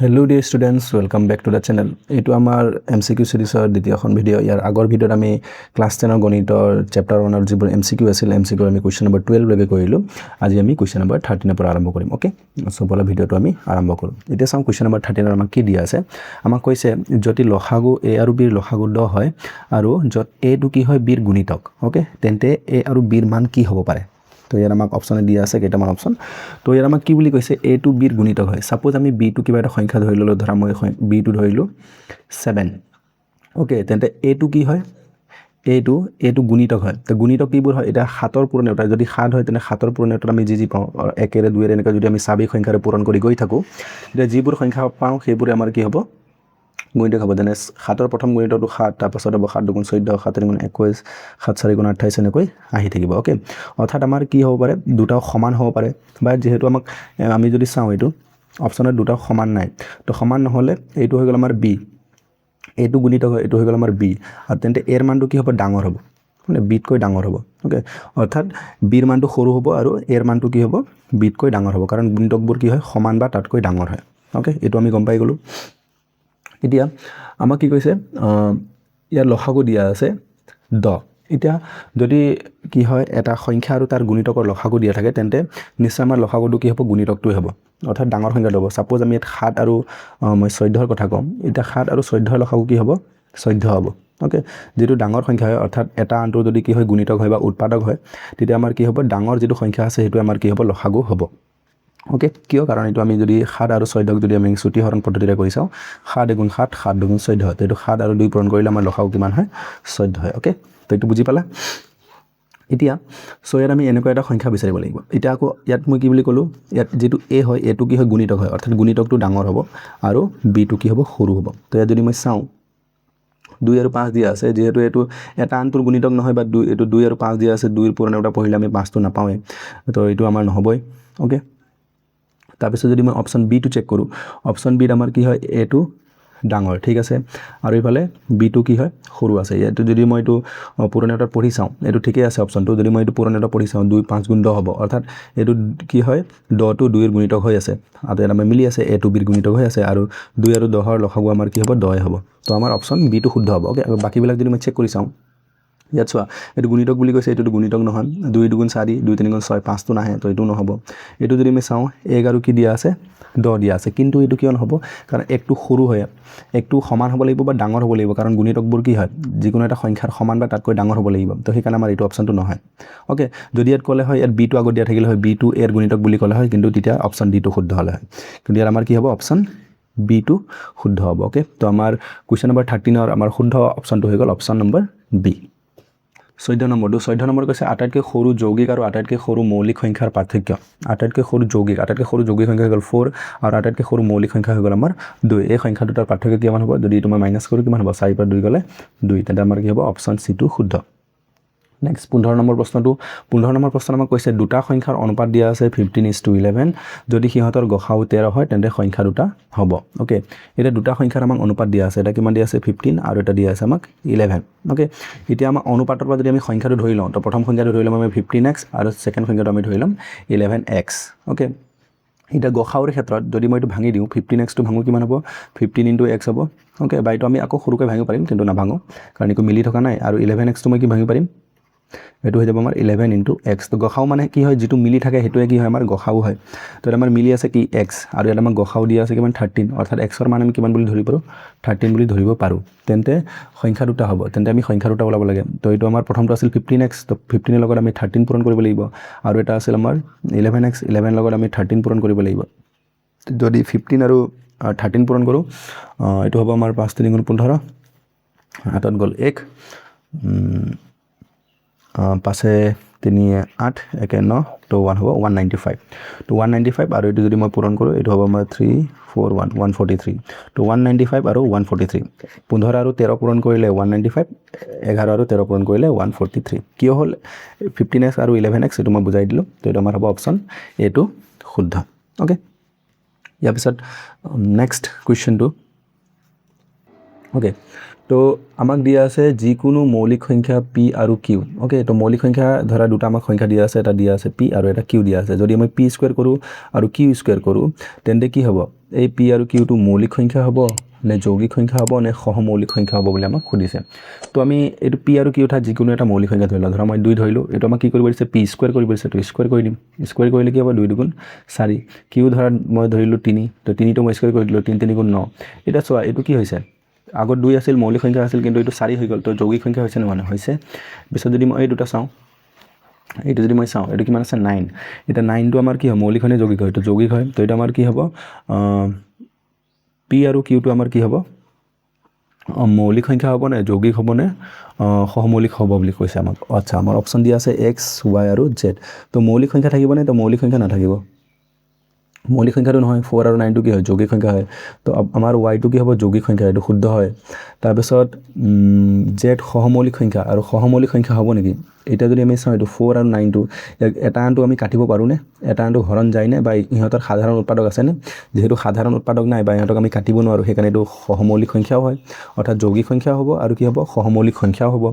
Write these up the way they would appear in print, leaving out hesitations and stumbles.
Hello dear students, welcome back to the channel. এইটো আমাৰ MCQ সিৰিজৰ দ্বিতীয়খন ভিডিও। ইয়াৰ আগৰ ভিডিওত আমি ক্লাস 10 ৰ গণিতৰ চ্যাপ্টাৰ 1 ৰ যিবোৰ MCQ আছিল, MCQ আমি কোৱেশ্চন নম্বৰ 12 লৈকে কৰিলো। আজি আমি কোৱেশ্চন নম্বৰ 13 পৰা আৰম্ভ কৰিম। ওকে, সো বলা ভিডিওটো আমি আৰম্ভ কৰো। এতিয়া চাওঁ কোৱেশ্চন নম্বৰ 13 আমাক কি দিয়া আছে। আমাক কৈছে যদি লসাগু a আৰু b ৰ লসাগু 10 হয় আৰু যত a টো কি হয় b ৰ গুণিতক। ওকে, তেন্তে a আৰু b ৰ মান কি হ'ব পাৰে। তো ইয়াৰ আমাক অপশনে দিয়া আছে কেইটামান অপশন। তো ইয়াৰ আমাক কি বুলি কৈছে a টু b ৰ গুণিতক হয়। সাপোজ আমি b টু কিবা এটা সংখ্যা ধৰি ললো, ধৰা মই b টু ধৰিলো 7। ওকে, তেন্তে a টু কি হয়, a টু গুণিতক হয়। তো গুণিতক কিবোৰ হয়, এটা 7ৰ পূৰণতা, যদি 7 হয় তেনে 7ৰ পূৰণতা আমি যি পাওঁ 1 এৰে 2 এৰে এনেকৈ যদি আমি স্বাভাৱিক সংখ্যাৰে পূৰণ কৰি গৈ থাকো, তেতিয়া যিবোৰ সংখ্যা পাওঁ সেইবোৰ আমাৰ কি হ'ব, গুণিতক হ'ব। যেনে 7ৰ প্ৰথম গুণিতকটো 7, তাৰপাছত হ'ব 7 দুগুণ 14, 7 তিন গুণ 21, 7 4 গুণ 28 এনেকৈ আহি থাকিব। ওকে, অৰ্থাৎ আমাৰ কি হ'ব পাৰে, দুটাও সমান হ'ব পাৰে, বা যেহেতু আমাক আমি যদি চাওঁ এইটো অপশ্যনত দুটাও সমান নাই, তো সমান নহ'লে এইটো হৈ গ'ল আমাৰ b, এইটো গুণিতক হয়, এইটো হৈ গ'ল আমাৰ b, আৰু তেন্তে এৰ মানটো কি হ'ব, ডাঙৰ হ'ব, মানে বিতকৈ ডাঙৰ হ'ব। ওকে, অৰ্থাৎ বিৰ মানটো সৰু হ'ব আৰু এৰ মানটো কি হ'ব, বিতকৈ ডাঙৰ হ'ব, কাৰণ গুণিতকবোৰ কি হয়, সমান বা তাতকৈ ডাঙৰ হয়। ওকে, এইটো আমি গম পাই গ'লো। এতিয়া আমাক কি কৈছে, ইয়াৰ লসাগু দিয়া আছে 10। এতিয়া যদি কি হয়, এটা সংখ্যা আৰু তাৰ গুণিতকৰ লসাগু দিয়া থাকে, তেন্তে নিশ্চয় আমাৰ লসাগুটো কি হ'ব, গুণিতকটোৱে হ'ব, অৰ্থাৎ ডাঙৰ সংখ্যাটো হ'ব। সাপোজ আমি ইয়াত 7 আৰু মই 14ৰ কথা কম, এতিয়া 7 আৰু 14ৰ লসাগু কি হ'ব, 14 হ'ব। ওকে, যিটো ডাঙৰ সংখ্যা হয়, অৰ্থাৎ এটা আনটো যদি কি হয় গুণিতক হয় বা উৎপাদক হয়, তেতিয়া আমাৰ কি হ'ব, ডাঙৰ যিটো সংখ্যা আছে সেইটো আমাৰ কি হ'ব, লসাগু হ'ব। ওকে, কিয়, কাৰণ এইটো আমি যদি 7 আৰু 14ক যদি আমি চুটি হৰণ পদ্ধতিৰে কৰি চাওঁ, 7 এগুণ 7, 7 দুগুণ 14 হয়, তো এইটো 7 আৰু 2 পূৰণ কৰিলে আমাৰ লসাগু কিমান হয়, 14 হয়। ওকে, তো এইটো বুজি পালা। এতিয়া ইয়াত আমি এনেকুৱা এটা সংখ্যা বিচাৰিব লাগিব। এতিয়া আকৌ ইয়াত মই কি বুলি ক'লোঁ, ইয়াত যিটো a হয়, এটো কি হয়, গুণিতক হয়, অৰ্থাৎ গুণিতকটো ডাঙৰ হ'ব আৰু b টো কি হ'ব, সৰু হ'ব। তো ইয়াত যদি মই চাওঁ 2 আৰু 5 দিয়া আছে, যিহেতু এইটো এটা আনটোৰ গুণিতক নহয়, বা এইটো 2 আৰু 5 দিয়া আছে, 2ৰ পূৰণতা পঢ়িলে আমি 5টো নাপাওঁৱে, তো এইটো আমাৰ নহ'বই। ওকে, তাৰপিছত যদি মই অপশ্যন বি টো চেক কৰোঁ, অপশ্যন বিত আমাৰ কি হয়, a টো ডাঙৰ, ঠিক আছে, আৰু ইফালে b টো কি হয়, সৰু আছে। এইটো যদি মই এইটো পূৰণতাত পঢ়ি চাওঁ, এইটো ঠিকেই আছে অপশ্যনটো, যদি মই এইটো পূৰণতাত পঢ়ি চাওঁ 2 5 গুণ 10 হ'ব, অৰ্থাৎ এইটো কি হয়, 10 টো 2ৰ গুণিতক হৈ আছে, আৰু ইয়াত আমাৰ মিলি আছে, a টু b ৰ গুণিতক হৈ আছে, আৰু 2 আৰু 10ৰ লসাগু আমাৰ কি হ'ব, 10 হ'ব। তো আমাৰ অপশ্যন বি টো শুদ্ধ হ'ব। ওকে, আৰু বাকীবিলাক যদি মই চেক কৰি চাওঁ, ইয়াত চোৱা এইটো গুণিতক বুলি কৈছে, এইটোতো গুণিতক নহয়, 2 দুগুণ 4, 2 3 গুণ 6, 5টো নাহে, তো এইটো নহ'ব। এইটো যদি আমি চাওঁ 1 আৰু কি দিয়া আছে, 10 দিয়া আছে, কিন্তু এইটো কিয় নহ'ব, কাৰণ একটো সৰু হয়, একটো সমান হ'ব লাগিব বা ডাঙৰ হ'ব লাগিব, কাৰণ গুণিতকবোৰ কি হয়, যিকোনো এটা সংখ্যাৰ সমান বা তাতকৈ ডাঙৰ হ'ব লাগিব, তো সেইকাৰণে আমাৰ এইটো অপশ্যনটো নহয়। ওকে, যদি ইয়াত ক'লে হয়, ইয়াত বি টো আগত দিয়া থাকিলে হয়, বি টো এৰ গুণিতক বুলি ক'লে হয়, কিন্তু তেতিয়া অপশ্যন ডি টো শুদ্ধ হ'লে হয়, কিন্তু ইয়াত আমাৰ কি হ'ব, অপশ্যন বি টো শুদ্ধ হ'ব। ওকে, তো আমাৰ কুৱেশ্যন নম্বৰ 13ৰ আমাৰ শুদ্ধ অপশ্যনটো হৈ গ'ল অপশ্যন নম্বৰ বি। 14 নম্বৰ কৈছে আটাইতকৈ সৰু যৌগিক আৰু আটাইতকৈ সৰু মৌলিক সংখ্যাৰ পাৰ্থক্য। আটাইতকৈ সৰু যৌগিক সংখ্যা হৈ গ'ল 4, আৰু আটাইতকৈ সৰু মৌলিক সংখ্যা হৈ গ'ল আমাৰ 2। এই সংখ্যা দুটাৰ পাৰ্থক্য কিমান হ'ব, যদি তোমাৰ মাইনাছ কৰোঁ কিমান হ'ব, 4 পৰা 2 গ'লে 2, তেন্তে আমাৰ কি হ'ব, অপশ্যন চি টো শুদ্ধ। নেক্সট 15 নম্বৰ প্ৰশ্নটো, 15 নম্বৰ প্ৰশ্ন আমাক কৈছে দুটা সংখ্যাৰ অনুপাত দিয়া আছে 15:11, যদি সিহঁতৰ গসাউ 13 হয় তেন্তে সংখ্যা দুটা হ'ব। ওকে, এতিয়া দুটা সংখ্যাৰ আমাক অনুপাত দিয়া আছে, এটা কিমান দিয়া আছে 15, আৰু এটা দিয়া আছে আমাক 11। ওকে, এতিয়া আমাৰ অনুপাতৰ পৰা যদি আমি সংখ্যাটো ধৰি লওঁ, তো প্ৰথম সংখ্যাটো ধৰি ল'ম আমি 15x, আৰু ছেকেণ্ড সংখ্যাটো আমি ধৰি ল'ম 11x। ওকে, এতিয়া গসাউৰ ক্ষেত্ৰত যদি মই এইটো ভাঙি দিওঁ, 15x টো ভাঙো কিমান হ'ব, 15 × x হ'ব। ওকে, বা এইটো আমি আকৌ সৰুকৈ ভাঙিব পাৰিম, কিন্তু নাভাঙো কাৰণ একো মিলি থকা নাই, আৰু 11x টো মই কি ভাঙিব পাৰিম, এইটো হৈ যাব আমাৰ 11 × x। তো গসাউ মানে কি হয়, যিটো মিলি থাকে সেইটোৱে কি হয়, আমাৰ গসাউ হয়। তো এটা আমাৰ মিলি আছে কি x, আৰু ইয়াত আমাৰ গসাউ দিয়া আছে কিমান 13, অৰ্থাৎ x ৰ মান আমি কিমান বুলি ধৰিব পাৰোঁ, 13 বুলি ধৰিব পাৰোঁ। তেন্তে সংখ্যা দুটা হ'ব, তেন্তে আমি সংখ্যা দুটা ওলাব লাগে। তো এইটো আমাৰ প্ৰথমটো আছিল 15x, তো 15ৰ লগত আমি 13 পূৰণ কৰিব লাগিব, আৰু এটা আছিল আমাৰ 11x, 11ৰ লগত আমি 13 পূৰণ কৰিব লাগিব। যদি 15 আৰু 13 পূৰণ কৰোঁ, এইটো হ'ব আমাৰ 5 3 গুণ 15, হাতত গ'ল 1, 5 3 8, 1 9, তো 1 হ'ব 195। তো 195, আৰু এইটো যদি মই পূৰণ কৰোঁ, এইটো হ'ব আমাৰ 3 4 1 143। তো 195 আৰু 143, 15 আৰু 13 পূৰণ কৰিলে 195, 11 আৰু 13 পূৰণ কৰিলে 143। কিয় হ'ল 15x আৰু 11x, এইটো মই বুজাই দিলোঁ। তো এইটো আমাৰ হ'ব অপশ্যন এইটো শুদ্ধ। ওকে, ইয়াৰ পিছত নেক্সট কুৱেশ্যনটো। ওকে, তো আমাক দিয়া আছে যিকোনো মৌলিক সংখ্যা পি আৰু কিউ ওকে তো মৌলিক সংখ্যা ধৰা দুটা আমাক সংখ্যা দিয়া আছে এটা দিয়া আছে পি আৰু এটা কিউ দিয়া আছে যদি আমি পি স্কয়াৰ কৰো আৰু কিউ স্কয়াৰ কৰো তেন্তে কি হ'ব এই পি আৰু কিউ টো মৌলিক সংখ্যা হ'ব নে যৌগিক সংখ্যা হ'ব নে সহমৌলিক সংখ্যা হ'ব বুলি আমাক সুধিছে তো আমি এইটো পি আৰু কিউ থা যিকোনো এটা মৌলিক সংখ্যা ধৰিলা ধৰা মই 2 ধৰিলো এটো আমাক কি কৰিব দিছে পি স্কয়াৰ কৰিব দিছে তো স্কয়াৰ কৰি দিম স্কয়াৰ কৰিলে কি হ'ব 2 দুগুণ 4 কিউ ধৰা মই ধৰিলো 3 তো 3 টো মই স্কয়াৰ কৰি দিলো 3 3 গুণ 9 এটা চোৱা এটো কি হৈছে আগত 2 আছিল মৌলিক সংখ্যা আছিল কিন্তু এটো 4 হৈ গল তো যৌগিক সংখ্যা হৈছে না মানে হৈছে বিছত যদি মই এই দুটা চাও এইটো যদি মই চাও এটো কিমান আছে 9 এটা 9 টো আমাৰ কি হয় মৌলিক হয় যৌগিক হয় তো যৌগিক হয় তো এটা আমাৰ কি হ'ব পি আৰু কিউ টো আমাৰ কি হ'ব মৌলিক সংখ্যা হ'ব না যৌগিক হ'ব না সহমৌলিক হ'ব বুলি কৈছে আমাক আচ্ছা আমাৰ অপচন দিয়া আছে x y আৰু z তো মৌলিক সংখ্যা থাকিব না তো মৌলিক সংখ্যা নাথাকিব মৌলিক সংখ্যাটো নহয় 4 আৰু 9 টো কি হয় যৌগিক সংখ্যা হয় তো আমাৰ y টো কি হ'ব যৌগিক সংখ্যা এটো শুদ্ধ হয় তাৰ পিছত z সহমৌলিক সংখ্যা আৰু সহমৌলিক সংখ্যা হ'ব নেকি এটা যদি আমি চাও এটো 4 আৰু 9 টো এটা আনটো আমি কাটিব পাৰো নে এটা আনটো হৰণ যায় নে বা ইহঁতৰ সাধাৰণ উৎপাদক আছে নে যেহেতু সাধাৰণ উৎপাদক নাই বা ইহঁতক আমি কাটিব নোৱাৰো হেকাৰণে এটো সহমৌলিক সংখ্যাও হয় অৰ্থাৎ যৌগিক সংখ্যা হ'ব আৰু কি হ'ব সহমৌলিক সংখ্যাও হ'ব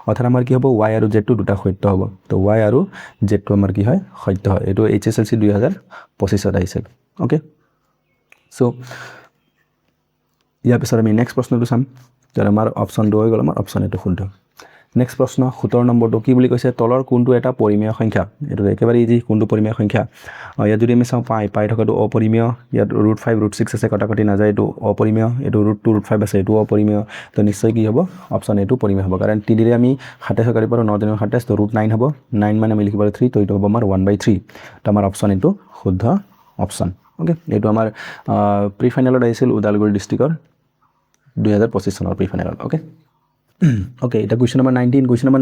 অৰ্থাৎ আমাৰ কি হ'ব y আৰু z টো দুটা সত্য হ'ব তো y আৰু z টো আমাৰ কি হয় সত্য হয় এটো HSLC 2025 ত আহিছিল ওকে সো ইয়াৰ পিছত আমি নেক্সট প্ৰশ্নটো চাম তাৰ আমাৰ অপচন 2 হৈ গল আমাৰ অপচন এটো শুদ্ধ নেক্সট প্ৰশ্ন 17 নম্বৰটো কি বুলি কৈছে তলৰ কোনটো এটা পৰিমেয় সংখ্যা এটো একেবাৰে ইজি কোনটো পৰিমেয় সংখ্যা ইয়াত যদি আমি চাও পাই থকাটো অপৰিমেয় ইয়াত √5 √6 আছে কটাকটি না যায় এটো অপৰিমেয় এটো √2 √5 আছে এটো অপৰিমেয় তো নিশ্চয় কি হ'ব অপচন এটো পৰিমেয় হ'ব কাৰণ 3 ৰে আমি 27 কাটি পাৰো 9 ৰ 27 তো √9 হ'ব 9 মানে আমি লিখিব 3 তো এটো হ'ব আমাৰ 1/3 তো আমাৰ অপচন এটো শুদ্ধ অপচন ওকে এটো আমাৰ প্ৰি ফাইনালত আহিছিল উদালগুৰি ডিস্ট্ৰিক্টৰ 2025 চনৰ প্ৰি ফাইনাল ওকে ওকে এটা কোৱেশ্চন নম্বৰ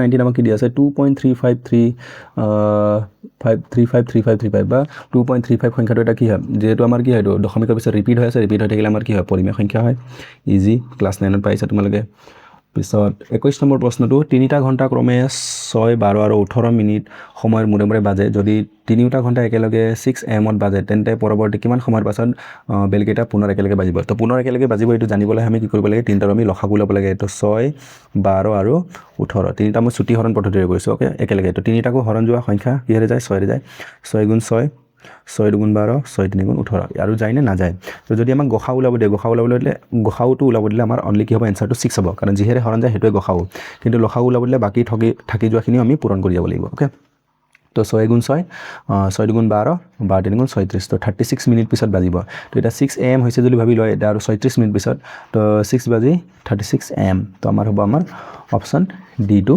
19 আমাক কি দিয়া আছে 2.35335 বা 2.35 সংখ্যাটো এটা কি হয় যেটো আমাৰ কি হয় দশমিকৰ পিছত ৰিপিট হৈ আছে ৰিপিট হৈ থাকিলে আমাৰ কি হয় পৰিমেয় সংখ্যা হয় ইজি ক্লাস 9 ত পাইছা তোমালোকে পিছত 21 নম্বৰ প্ৰশ্নটো 3টা ঘণ্টা ক্ৰমে 6 12 আৰু 18 মিনিট সময়ৰ মুৰে মুৰে বাজে যদি 3টা ঘণ্টা একেলগে 6 am ত বাজে তেন্তে পৰৱৰ্তী কিমান সময়ৰ পাছত বেলকেটা পুনৰ একেলগে বাজিব তো পুনৰ একেলগে বাজিব এটো জানিবলৈ আমি কি কৰিব লাগে 3টাৰ আমি লসাগু ল'ব লাগে এটো 6 12 আৰু 18 3টা মই ছুটি হৰণ পদ্ধতিৰে কৰিছো ওকে একেলগে তো 3টাকো হৰণ যোৱা সংখ্যা কি হৰে যায় 6 ৰে যায় 6 গুণ 6 6 2 গুণ 12 6 3 গুণ 18 আৰু যায় নে না যায় তো যদি আমাক গখা উলাব দিয়ে গখা উলাব দিলে গখাউটো উলাব দিলে আমাৰ অনলি কি হ'ব এনসাৰটো 6 হ'ব কাৰণ যিহেৰে হৰণ যায় হেটোৱে গখাউ কিন্তু লখাউ উলাব দিলে বাকি থাকি যোৱাখিনি আমি পূৰণ কৰি যাব লাগিব ওকে তো 6 গুণ 6 6 গুণ 12 12 3 গুণ 36 তো 36 মিনিট পিছত বাজিব তো এটা 6 am হৈছে যদি ভাবি লয় এটা আৰু 36 মিনিট পিছত তো 6 বাজি 36 am তো আমাৰ হ'ব আমাৰ অপচন ডি টো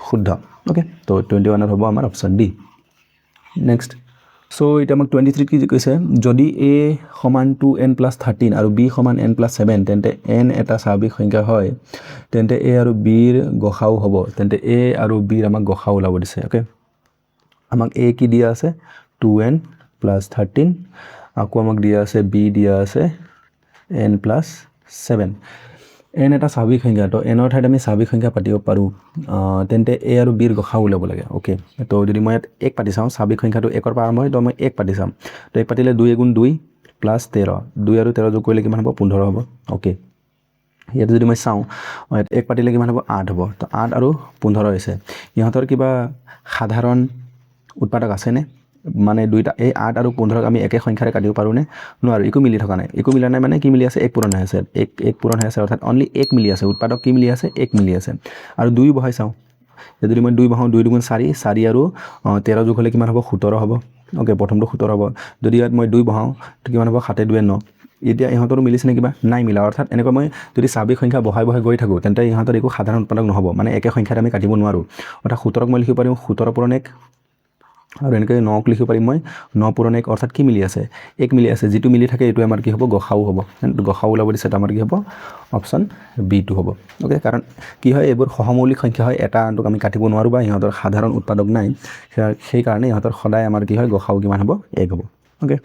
শুদ্ধ ওকে তো 21 হ'ব আমাৰ অপচন ডি নেক্সট সো এটা আমাক 23 কি কৈছে যদি a সমান 2n + 13 আৰু b সমান n + 7 তেন্তে n এটা স্বাভাৱিক সংখ্যা হয় তেন্তে a আৰু b ৰ গখাউ হ'ব তেন্তে a আৰু b ৰ আমাক গখাউ ওলাব দিছে ওকে আমাক a কি দিয়া আছে 2n + 13 আকৌ আমাক দিয়া আছে b দিয়া আছে n + 7 n এটা স্বাভাৱিক সংখ্যা তো n ৰ ঠাইত আমি স্বাভাৱিক সংখ্যা পাতিব পাৰো তেন্তে a আৰু b ৰ গখাউ ওলাব লাগে ওকে তো যদি মই 1 পাতি চাও স্বাভাৱিক সংখ্যাটো 1 ৰ পৰা আৰম্ভ হয় তো মই 1 পাতি চাম তো 1 পাতিলে 2 গুণ 2 + 13 2 আৰু 13 যোগ কৰিলে কিমান হ'ব 15 হ'ব ওকে ইয়াত যদি মই চাও 1 পাতিলে কিমান হ'ব 8 হ'ব তো 8 আৰু 15 হৈছে ইহঁতৰ কিবা সাধাৰণ উৎপাদক আছে নে মানে দুইটা এই 8 আৰু 15 আমি একে সংখ্যাৰে কাটিব পাৰো নে নোৱাৰো একো মিলি থকা নাই একো মিলা নাই মানে কি মিলি আছে 1 পূৰণ হৈ আছে 1 পূৰণ হৈ আছে অৰ্থাৎ অনলি 1 মিলি আছে উৎপাদক কি মিলি আছে 1 মিলি আছে আৰু 2 বহাই চাও যদি মই 2 বহাও 2 গুণ 4 4 আৰু 13 যোগ হলে কিমান হ'ব 17 হ'ব ওকে প্ৰথমটো 17 হ'ব যদি ইয়াত মই 2 বহাও তো কিমান হ'ব 7 2 9 এতিয়া ইহঁতৰ মিলিছে নে কিবা নাই মিলা অৰ্থাৎ এনেকৈ মই যদি স্বাভাৱিক সংখ্যা বহাই বহাই গৈ থাকো তেন্তে ইহঁতৰ একো সাধাৰণ উৎপাদক নহব মানে একে সংখ্যাত আমি কাটিব নোৱাৰো অৰ্থাৎ 17ক মই লিখিব পাৰিম 17 পূৰণ 1 আৰু এনেকৈ 9ক লিখিব পাৰিম মই 9 পূৰণ 1 অৰ্থাৎ কি মিলি আছে 1 মিলি আছে যেটো মিলি থাকে এটো আমাৰ কি হ'ব গখাউ হ'ব গখাউ ওলাব দিছে আমাৰ কি হ'ব অপচন বি টো হ'ব ওকে কাৰণ কি হয় এবোৰ সহমৌলিক সংখ্যা হয় এটা আনটোক আমি কাটিব নোৱাৰো বা ইহঁতৰ সাধাৰণ উৎপাদক নাই সেই কাৰণে ইহঁতৰ সদায় আমাৰ কি হয় গখাউ কিমান হ'ব 1 হ'ব ওকে